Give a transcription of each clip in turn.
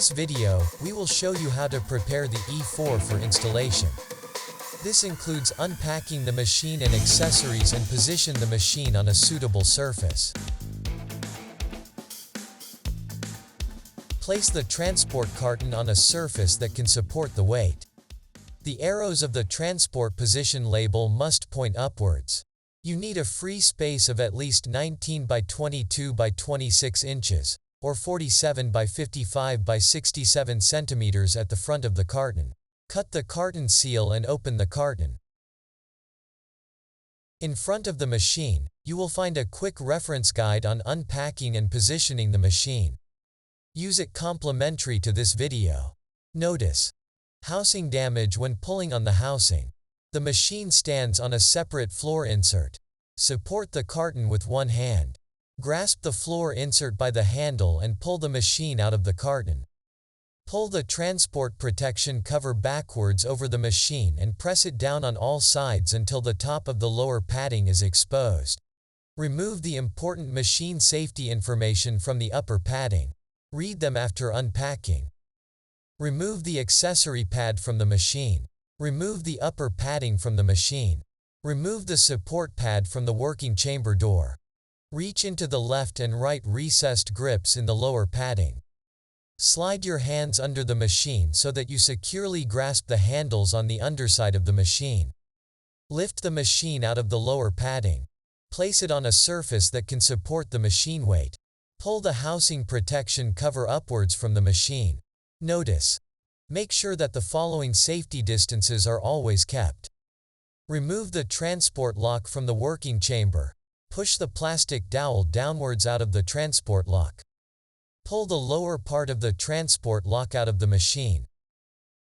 this video, we will show you how to prepare the E4 for installation. This includes unpacking the machine and accessories and position the machine on a suitable surface. Place the transport carton on a surface that can support the weight. The arrows of the transport position label must point upwards. You need a free space of at least 19 by 22 by 26 inches, or 47 by 55 by 67 centimeters at the front of the carton. Cut the carton seal and open the carton. In front of the machine, you will find a quick reference guide on unpacking and positioning the machine. Use it complementary to this video. Notice: housing damage when pulling on the housing. The machine stands on a separate floor insert. Support the carton with one hand. Grasp the floor insert by the handle and pull the machine out of the carton. Pull the transport protection cover backwards over the machine and press it down on all sides until the top of the lower padding is exposed. Remove the important machine safety information from the upper padding. Read them after unpacking. Remove the accessory pad from the machine. Remove the upper padding from the machine. Remove the support pad from the working chamber door. Reach into the left and right recessed grips in the lower padding. Slide your hands under the machine so that you securely grasp the handles on the underside of the machine. Lift the machine out of the lower padding. Place it on a surface that can support the machine weight. Pull the housing protection cover upwards from the machine. Notice: make sure that the following safety distances are always kept. Remove the transport lock from the working chamber. Push the plastic dowel downwards out of the transport lock. Pull the lower part of the transport lock out of the machine.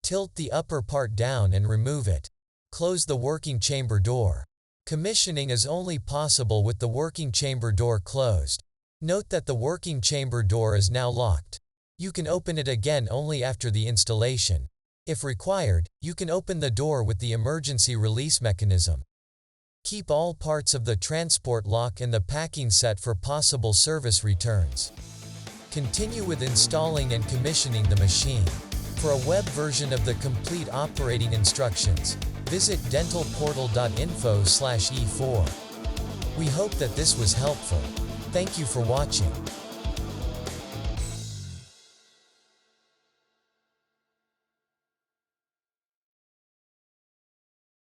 Tilt the upper part down and remove it. Close the working chamber door. Commissioning is only possible with the working chamber door closed. Note that the working chamber door is now locked. You can open it again only after the installation. If required, you can open the door with the emergency release mechanism. Keep all parts of the transport lock in the packing set for possible service returns. Continue with installing and commissioning the machine. For a web version of the complete operating instructions, visit dentalportal.info/E4. We hope that this was helpful. Thank you for watching.